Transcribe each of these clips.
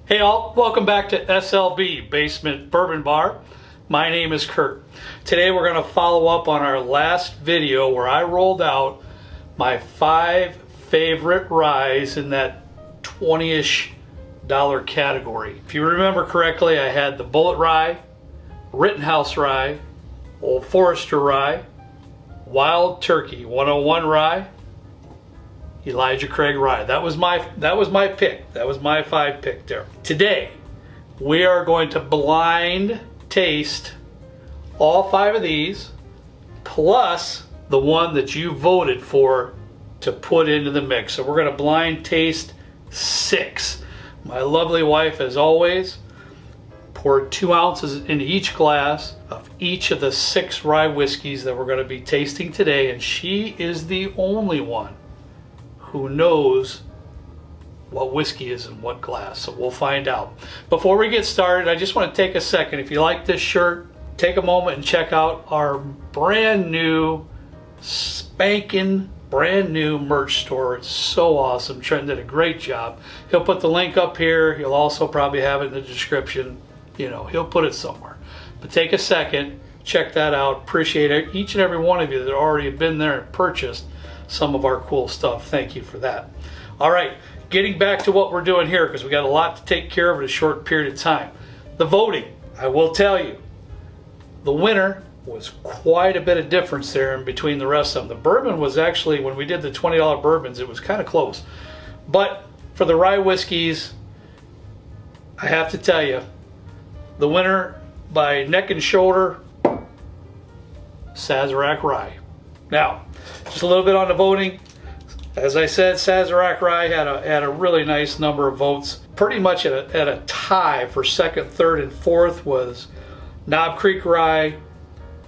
Hey all, welcome back to SLB, Basement Bourbon Bar. My name is Kurt. Today we're going to follow up on our last video where I rolled out my 5 favorite ryes in that $20-ish category. If you remember correctly, I had the Bullet Rye, Rittenhouse Rye, Old Forester Rye, Wild Turkey 101 Rye, Elijah Craig Rye. That was my pick. That was my 5 pick there. Today, we are going to blind taste all 5 of these, plus the one that you voted for to put into the mix. So we're going to blind taste 6. My lovely wife, as always, poured 2 ounces into each glass of each of the 6 rye whiskeys that we're going to be tasting today, and she is the only one who knows what whiskey is in what glass, so we'll find out. Before we get started, I just want to take a second. If you like this shirt, take a moment and check out our brand new, spanking brand new merch store. It's so awesome. Trent did a great job. He'll put the link up here. He'll also probably have it in the description. You know, he'll put it somewhere. But take a second, check that out. Appreciate each and every one of you that already have been there and purchased some of our cool stuff. Thank you for that. All right, getting back to what we're doing here, because we got a lot to take care of in a short period of time. The voting, I will tell you, the winner was quite a bit of difference there in between the rest of them. The bourbon was actually, when we did the $20 bourbons, it was kind of close. But for the rye whiskeys, I have to tell you, the winner by neck and shoulder, Sazerac Rye. Now, just a little bit on the voting. As I said, Sazerac Rye had a really nice number of votes. Pretty much at a tie for second, third, and fourth was Knob Creek Rye,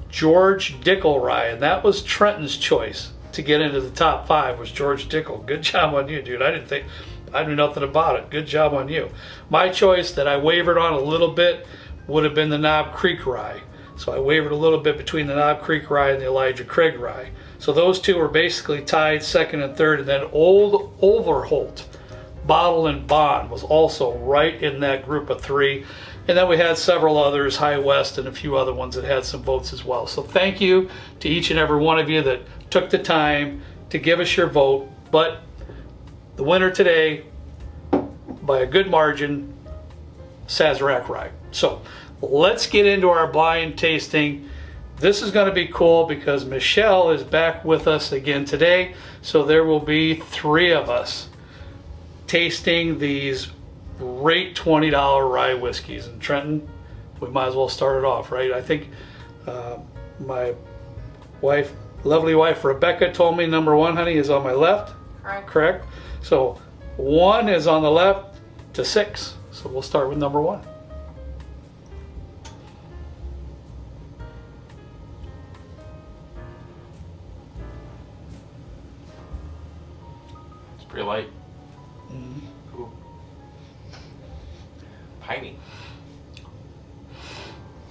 George Dickel Rye, and that was Trenton's choice to get into the top 5 was George Dickel. Good job on you, dude. I knew nothing about it. Good job on you. My choice that I wavered on a little bit would have been the Knob Creek Rye. So I wavered a little bit between the Knob Creek Rye and the Elijah Craig Rye. So those two were basically tied second and third, and then Old Overholt Bottle and Bond was also right in that group of 3. And then we had several others, High West and a few other ones that had some votes as well. So thank you to each and every one of you that took the time to give us your vote. But the winner today, by a good margin, Sazerac Rye. So let's get into our blind tasting. This is going to be cool because Michelle is back with us again today. So there will be 3 of us tasting these great $20 rye whiskeys. And Trenton, we might as well start it off, right? I think my wife, lovely wife Rebecca, told me number 1, honey, is on my left. Correct? So 1 is on the left to 6. So we'll start with number 1. Pretty light. Ooh. Piney.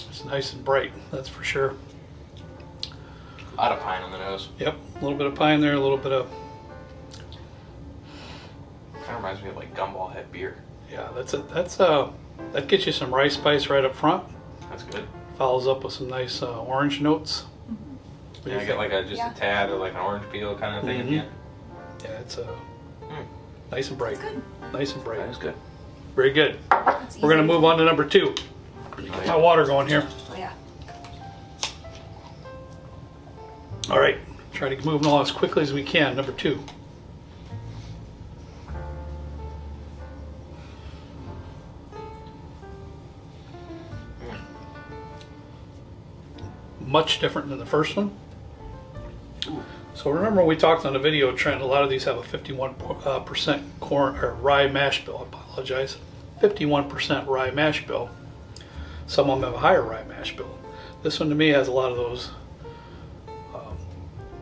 It's nice and bright, that's for sure. A lot of pine on the nose. Yep, a little bit of pine there, a little bit of... Kind of reminds me of like Gumball Head beer. Yeah, that gets you some rice spice right up front. That's good. Follows up with some nice orange notes. Yeah, I get like a tad of like an orange peel kind of thing at the end. Yeah, it's nice and bright. Nice and bright. That is good. Very good. We're going to move on to number 2. Get my water going here. Oh yeah. All right, try to move along as quickly as we can. Number 2. Much different than the first one. So remember when we talked on the video, Trent, a lot of these have a 51% corn or rye mash bill. I apologize. 51% rye mash bill. Some of them have a higher rye mash bill. This one to me has a lot of those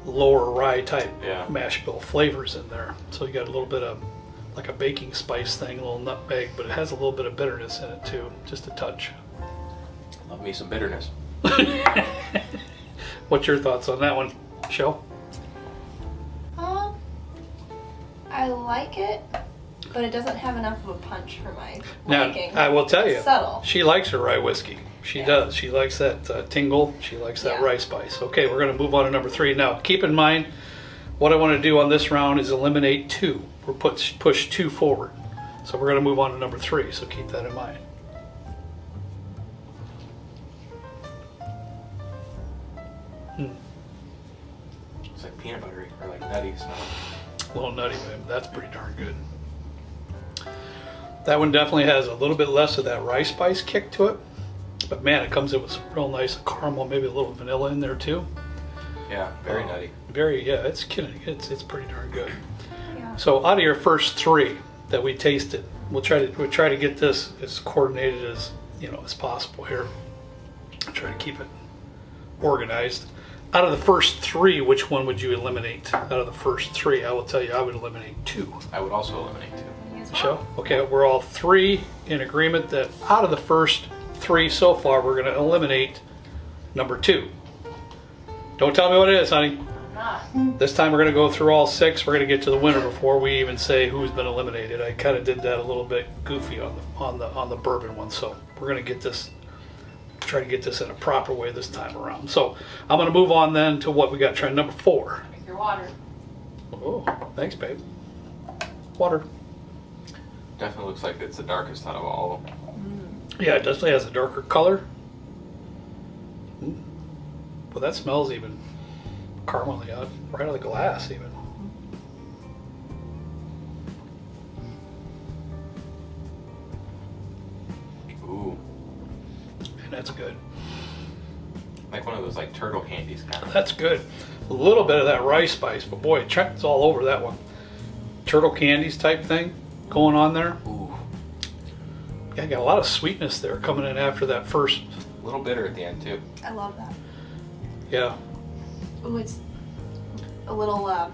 lower rye type mash bill flavors in there. So you got a little bit of like a baking spice thing, a little nutmeg, but it has a little bit of bitterness in it too, just a touch. Love me some bitterness. What's your thoughts on that one, Shell? I like it. But it doesn't have enough of a punch for my Now, liking. I will tell you, It's subtle. she likes her rye whiskey. She does. She likes that tingle. She likes that rye spice. Okay, we're going to move on to number 3. Now, keep in mind, what I want to do on this round is eliminate 2. We're push 2 forward. So we're going to move on to number 3. So keep that in mind. It's like peanut buttery or like nutty smell. A little nutty, but that's pretty darn good. That one definitely has a little bit less of that rye spice kick to it. But man, it comes in with some real nice caramel, maybe a little vanilla in there too. Yeah, very nutty. It's kidding. It's pretty darn good. Yeah. So out of your first 3 that we tasted, we'll try to get this as coordinated as as possible here. I'll try to keep it organized. Out of the first 3, which one would you eliminate? Out of the first 3, I will tell you I would eliminate 2. I would also eliminate 2. Michelle? Okay, we're all 3 in agreement that out of the first 3 so far, we're going to eliminate number 2. Don't tell me what it is, honey. I'm not. This time we're going to go through all 6. We're going to get to the winner before we even say who's been eliminated. I kind of did that a little bit goofy on the bourbon one, so we're going to try to get this in a proper way this time around. So I'm going to move on then to what we got. Try number 4. Drink your water. Oh, thanks, babe. Water. Definitely looks like it's the darkest out of all of them. Yeah, it definitely has a darker color. Well, that smells even caramely out right out of the glass even. Ooh, And that's good. like one of those like turtle candies kind of. That's good. A little bit of that rice spice, but boy, Trent's all over that one. Turtle candies type thing going on there. Ooh, Yeah, got a lot of sweetness there coming in after that first. a little bitter at the end too. I love that. Yeah. Ooh, it's a little, I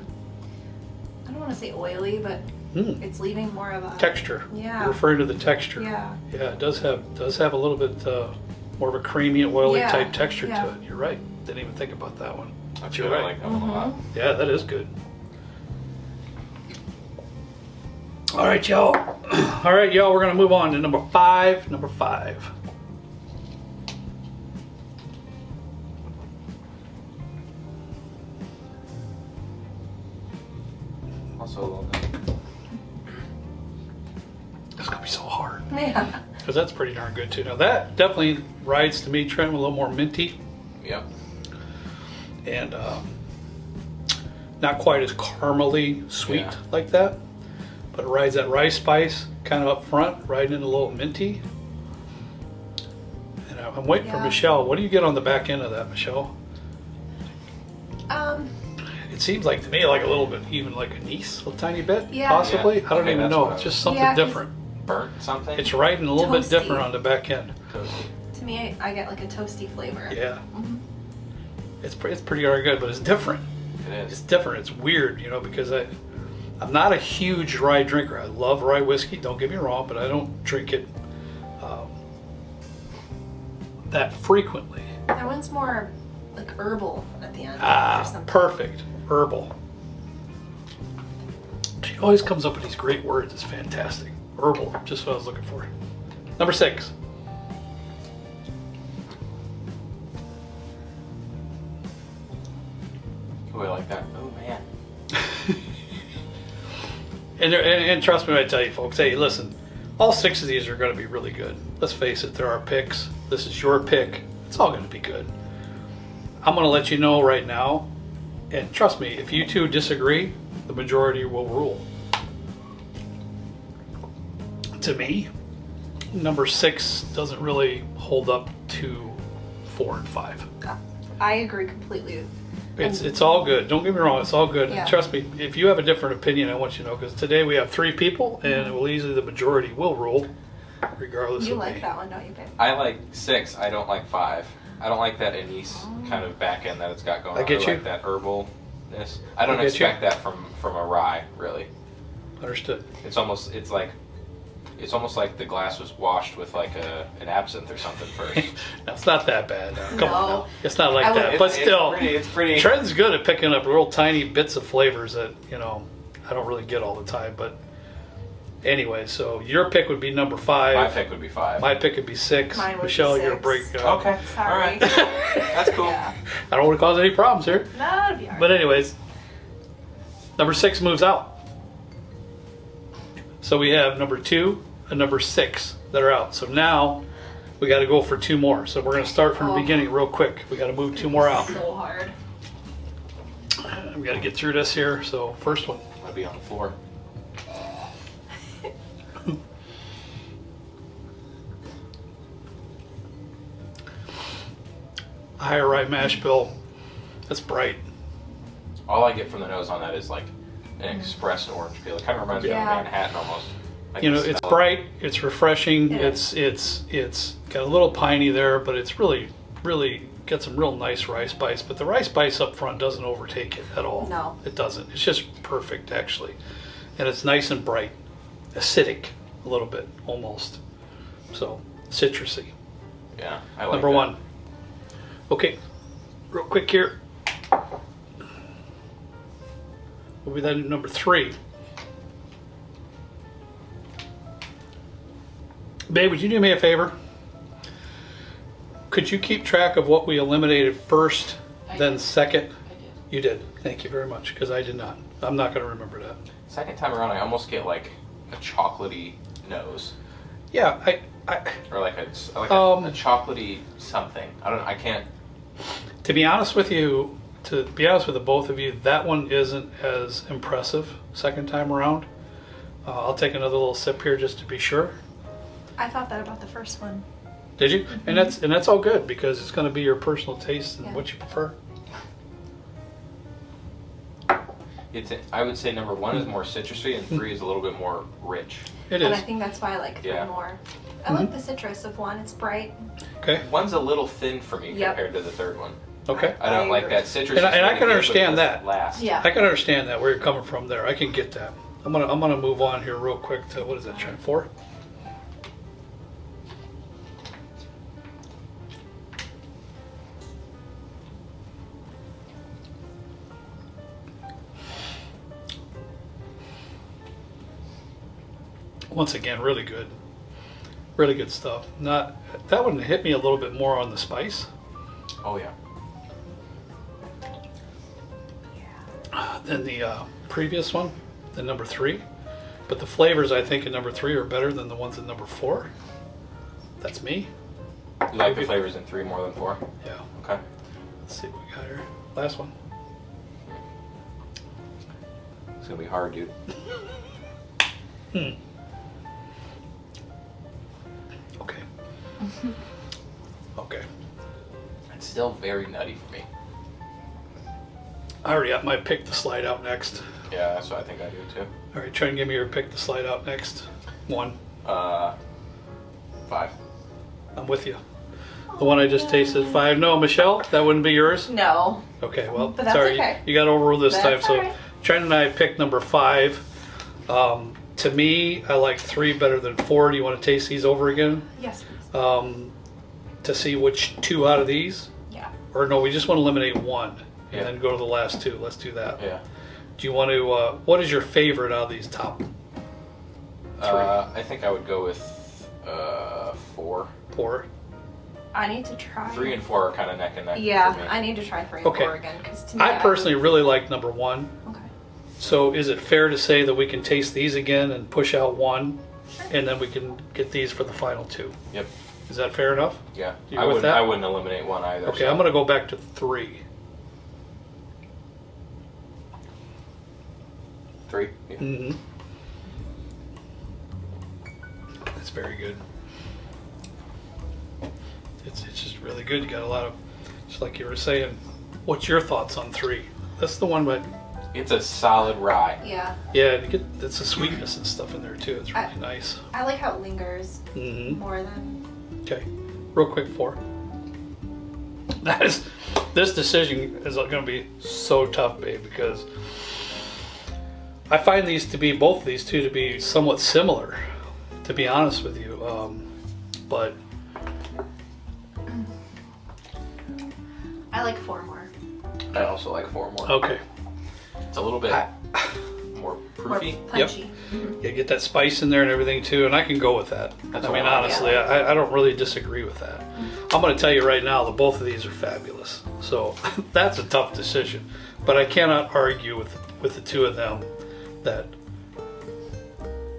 don't want to say oily, but it's leaving more of a Texture. Yeah. You're referring to the texture. Yeah. Yeah, it does have a little bit more of a creamy and oily Yeah, type texture yeah. to it. You're right. Didn't even think about that one. That's You're good. I right. like that one a lot. Yeah, that is good. All right, y'all. All right, y'all. We're gonna move on to number 5. Number 5. Also a little nutty. It's gonna be so hard Yeah. because that's pretty darn good too. Now that definitely rides to me, Trent, with a little more minty Yep. and not quite as caramely sweet Yeah. like that, but it rides that rice spice kind of up front, riding in a little minty. And I'm waiting for Yeah. Michelle. What do you get on the back end of that, Michelle? Um, It seems like to me like a little bit, even like anise, a tiny bit, Yeah. possibly. Yeah. I don't Okay, even that's know. what I It's was- just something Yeah, 'cause- different. Burnt something. It's riding a little bit Toasty. different on the back end. Toasty. to me, I get like a toasty flavor. Yeah, Mhm. it's pretty darn good, but it's different. It It's is. different. It's weird, because I'm not a huge rye drinker. I love rye whiskey. Don't get me wrong, but I don't drink it that frequently. That one's more like herbal at the end. or Ah, something. perfect. Herbal. She always comes up with these great words. It's fantastic. Herbal, just what I was looking for. Number 6. Ooh, I like that. Oh man. And trust me when I tell you, folks, hey, listen, all 6 of these are going to be really good. Let's face it, they're our picks. This is your pick. It's all going to be good. I'm going to let you know right now, and trust me, if you two disagree, the majority will rule. To me, number 6 doesn't really hold up to 4 and 5. I agree completely. It's all good. Don't get me wrong. It's all good. Yeah. Trust me. If you have a different opinion, I want you to know, because today we have 3 people, and it will easily the majority will rule, regardless You of like me. that one, don't you, babe? I like 6. I don't like 5. I don't like that anise kind of back end that it's got going I on. get you. Like that herbalness. I don't I get you. expect that from a rye, really. Understood. It's almost like the glass was washed with like an absinthe or something first. No, it's not that bad. Come on, No. now. It's not like I would- that. But still, it's pretty. Trent's good at picking up real tiny bits of flavors that I don't really get all the time. But Anyway, so your pick would be number My 5. pick would be 5. My pick would be 6. Mine would be Michelle, you're a 6. break. Okay. Sorry. All right. That's cool. Yeah. I don't want to cause any problems here. No, it'll be alright. But anyways, number 6 moves out. So we have number 2 and number 6 that are out. So now we got to go for 2 more. So we're going to start from the beginning real quick. We got to move 2 more out. So hard. We got to get through this here. So first one. I'll be on the floor. Higher right mash bill. That's bright. All I get from the nose on that is like an expressed orange peel. It kind of reminds me of Yeah. Manhattan almost. Like You know, the it's smell. bright. It's refreshing. It It's got a little piney there, but it's really got some real nice rice spice. But the rice spice up front doesn't overtake it at all. No. It doesn't. It's just perfect actually, and it's nice and bright, acidic a little bit almost. So citrusy. Yeah, I like Number that. 1. Okay, real quick here. What would be that number 3? Babe, would you do me a favor? Could you keep track of what we eliminated first, then second? I did. You did. Thank you very much, because I did not. I'm not going to remember that. Second time around, I almost get like a chocolatey nose, Yeah, or like a chocolatey something. I can't. to be honest with you, the both of you, that one isn't as impressive second time around. I'll take another little sip here just to be sure. I thought that about the first one. Did you? And that's all good because it's going to be your personal taste and Yeah. what you prefer. I would say number 1 is more citrusy, and 3 is a little bit more rich. It And is. I think that's why I like 3 Yeah. more. I like the citrus of 1. It's bright. Okay. 1's a little thin for me Yep. compared to the third one. Okay. I don't like agree. that citrus. And I can understand that. Last. Yeah. I can understand that where you're coming from there. I can get that. I'm gonna move on here real quick to what is that? Trend 4. Once again, really good stuff. Not that one hit me a little bit more on the spice Oh yeah. than the previous one, than number 3. But the flavors I think in number 3 are better than the ones in number 4. That's me. You like the flavors in 3 more than 4? Yeah. Okay. Let's see what we got here. Last one. It's gonna be hard, dude. Okay. Okay. It's still very nutty for me. I already got my pick to slide out next. Yeah, that's what I think I do too. All right, try and give me your pick to slide out next. 1. 5. I'm with you. The one I just tasted, 5. No, Michelle, that wouldn't be yours? No. Okay, well, But that's sorry. okay. You got overruled this time. That's So all right. Trent and I picked number 5. To me, I like 3 better than 4. Do you want to taste these over again? Yes, please. To see which 2 out of these? Yeah. Or no, we just want to eliminate 1 and Yeah. then go to the last 2. Let's do that. Yeah. Do you want to, what is your favorite out of these top 3? I think I would go with 4. 4? I need to try. 3 and 4 are kind of neck and neck Yeah, for me. I need to try 3 and Okay. 4 again because to me, I personally really like number 1. Okay. So is it fair to say that we can taste these again and push out 1 and then we can get these for the final 2? Yep. Is that fair enough? Yeah. You I with wouldn't. that? I wouldn't eliminate 1 either. Okay, so. I'm going to go back to 3. 3. Yeah. Mm-hmm. That's very good. It's just really good. You got a lot of, just like you were saying. What's your thoughts on 3? That's the one, but It's a solid rye. Yeah. yeah, it's a sweetness and stuff in there too. It's really nice. I like how it lingers Mm-hmm. more than. Okay, real quick 4. This decision is going to be so tough, babe, because I find both of these two to be somewhat similar, to be honest with you. But I like 4 more. I also like 4 more. okay, It's a little bit more Fruity. More punchy. You get that spice in there and everything too, and I can go with that. That's I mean, what I like. honestly, I don't really disagree with that. I'm going to tell you right now that both of these are fabulous. So that's a tough decision, but I cannot argue with the two of them that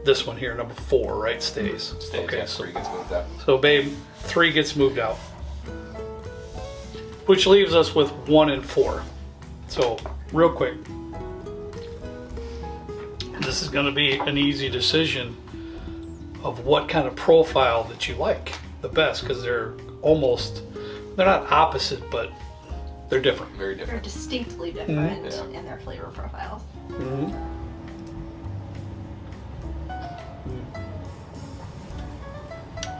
this one here, number 4, right, stays. Stays, Okay, yeah, so 3 gets moved up. so babe, 3 gets moved out, which leaves us with 1 and 4. So real quick, this is going to be an easy decision of what kind of profile that you like the best, because they're not opposite, but they're different. Very They're different. distinctly different Yeah. in their flavor profiles.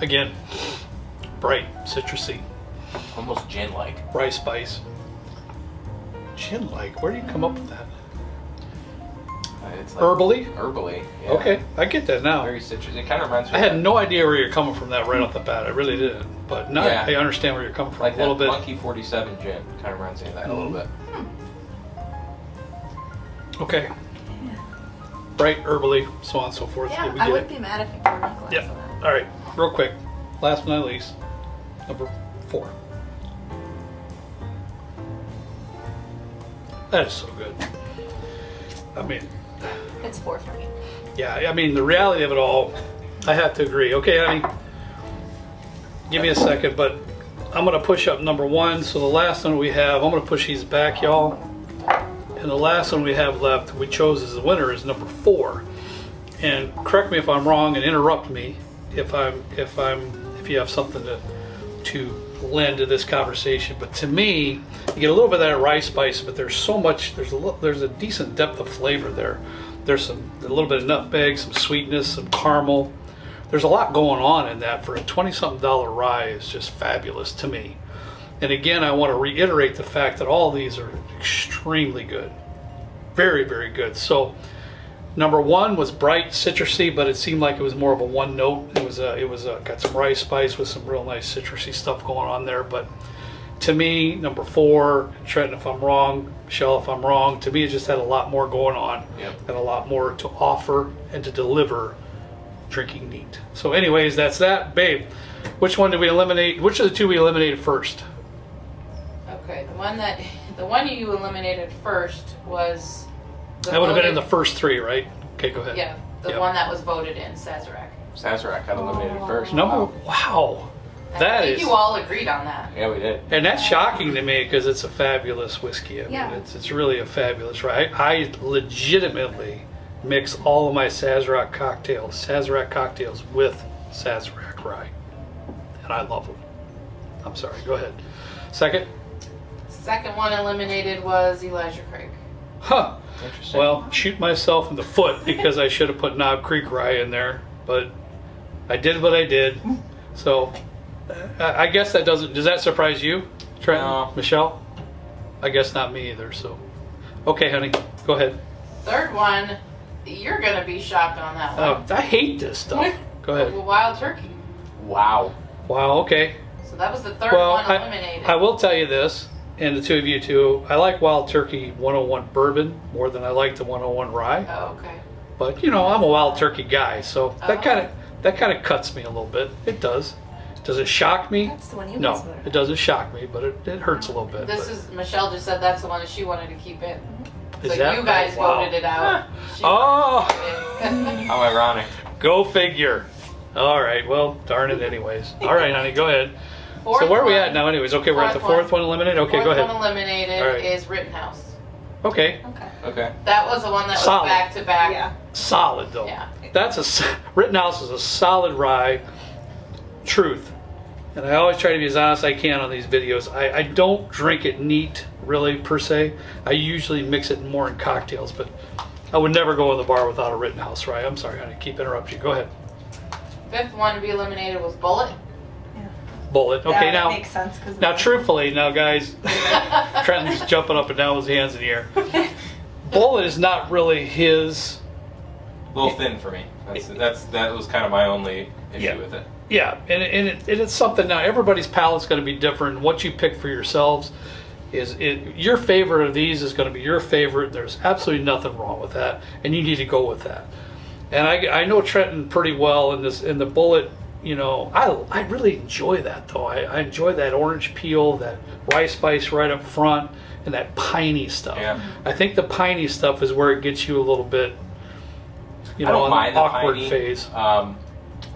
Again, bright, citrusy, Almost gin-like. rice spice. Gin-like, where do you come up with that? It's like Herbally? Herbally. Yeah. Okay, I get that now. Very citrus. It kind of reminds me I of had no idea where you're coming from that right off the bat. I really didn't. But now Yeah. I understand where you're coming from like a little that bit. Monkey 47 gin. Kind of reminds me of that a little bit. Okay. Bright, herbally, so on and so forth. Yeah, we I get wouldn't it. be mad if you poured me a glass Yeah. of that. All right, real quick. Last but not least, number 4. That is so good. I mean, It's 4 for me. yeah, I mean, the reality of it all, I have to agree. Okay, honey, give me a second, but I'm going to push up number 1. So the last one we have, I'm going to push these back, y'all. And the last one we have left, we chose as the winner, is number 4. And correct me if I'm wrong, and interrupt me if you have something to lend to this conversation. But to me, you get a little bit of that rice spice, but there's so much. There's a decent depth of flavor there. There's a little bit of nutmeg, some sweetness, some caramel. There's a lot going on in that for a $20-something rye. Is just fabulous to me. And again, I want to reiterate the fact that all these are extremely good. Very, very good. So number 1 was bright, citrusy, but it seemed like it was more of a one note. It was got some rice spice with some real nice citrusy stuff going on there. But to me, number 4, Trenton, if I'm wrong, Michelle, if I'm wrong, to me it just had a lot more going on. Yep. And a lot more to offer and to deliver drinking neat. So anyways, that's that. Babe, which one did we eliminate? Which of the 2 we eliminated first? Okay, the one you eliminated first was the That would have been in the voted- first 3, right? Okay, go ahead. Yeah, the Yep. one that was voted in, Sazerac. Sazerac got eliminated first. Number, wow. That I think is, you all agreed on that. Yeah, we did. and that's shocking to me because it's a fabulous whiskey. I mean, Yeah. it's really a fabulous rye. I legitimately mix all of my Sazerac cocktails with Sazerac rye, and I love them. I'm sorry. Go ahead. Second. Second one eliminated was Elijah Craig. Huh. Interesting. Well, shoot myself in the foot because I should have put Knob Creek rye in there, but I did what I did. So I guess that doesn't. Does that surprise you, Trenton? No. Michelle? I guess not me either. So, okay, honey, go ahead. Third one, you're gonna be shocked on that one. I hate this stuff. Go ahead. Wild Turkey. Wow. Wow. Okay. So that was the third Well, one eliminated. I will tell you this, and the two of you too. I like Wild Turkey 101 bourbon more than I like the 101 rye. Oh, okay. But you know, I'm a Wild Turkey guy, so that Oh. kind of cuts me a little bit. It does. Does it shock me? That's the one you No, guys voted it doesn't shock me, but it hurts a little bit. This but- is Michelle just said that's the one that she wanted to keep in. Is So that you guys right? Wow. voted it out. She Oh, wanted it in. How ironic. go figure. All right, well, darn it anyways. All right, honey, go ahead. Fourth So where are we one- at now anyways? Okay, we're at the Fourth fourth one eliminated? Okay, Fourth go ahead. one eliminated All right. is Rittenhouse. Okay, Okay. Okay. That was the one that was Solid. back to back. Yeah. solid though. Yeah. Rittenhouse is a solid rye. Truth. And I always try to be as honest as I can on these videos. I don't drink it neat, really, per se. I usually mix it more in cocktails, but I would never go in the bar without a Rittenhouse rye. I'm sorry, honey, keep interrupting you. Go ahead. Fifth one to be eliminated was Bullet. Bullet. Okay, that now, makes sense because now, truthfully, now, guys, Trenton's jumping up and down with his hands in the air. Bullet is not really his. A little thin for me. That was kind of my only issue Yeah. with it. Yeah, and it's something now. Everybody's palate's going to be different. What you pick for yourselves, Your favorite of these is going to be your favorite. There's absolutely nothing wrong with that, and you need to go with that. And I know Trenton pretty well in the Bullet. You know, I really enjoy that though. I enjoy that orange peel, that rye spice right up front, and that piney stuff. Yeah. I think the piney stuff is where it gets you a little bit, I don't mind in the the awkward piney. phase.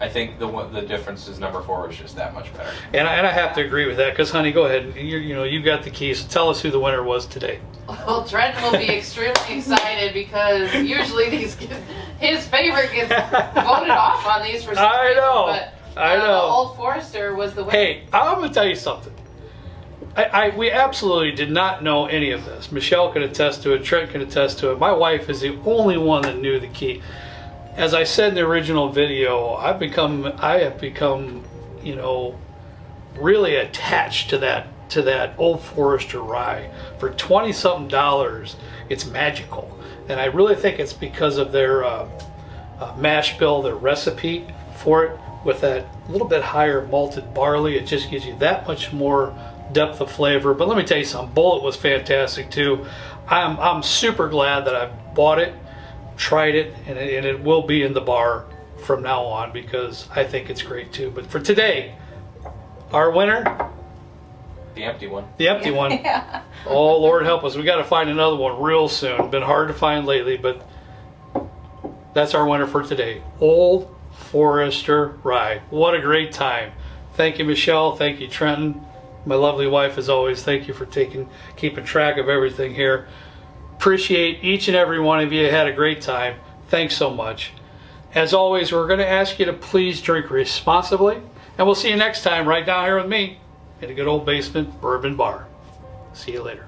I think the difference is number 4 is just that much better. And I have to agree with that because, honey, go ahead. You got the keys. So tell us who the winner was today. Well, Trent will be extremely excited because usually his favorite gets voted off on these for some I reason, know. But I know. The Old Forester was the winner. Hey, I'm going to tell you something. We absolutely did not know any of this. Michelle can attest to it. Trent can attest to it. My wife is the only one that knew the key. As I said in the original video, I have become, really attached to that Old Forester rye. For $20-something, it's magical, and I really think it's because of their mash bill, their recipe for it, with that little bit higher malted barley. It just gives you that much more depth of flavor. But let me tell you something, Bullet was fantastic too. I'm super glad that I bought it, tried it, and it will be in the bar from now on because I think it's great too. But for today, our winner, The empty one. the empty one. Yeah. Oh, Lord help us. We got to find another one real soon. Been hard to find lately, but that's our winner for today. Old Forester Rye. What a great time. Thank you, Michelle. Thank you, Trenton. My lovely wife, as always, thank you for keeping track of everything here. Appreciate each and every one of you. Had a great time. Thanks so much. As always, we're going to ask you to please drink responsibly, and we'll see you next time right down here with me in a good old basement bourbon bar. See you later.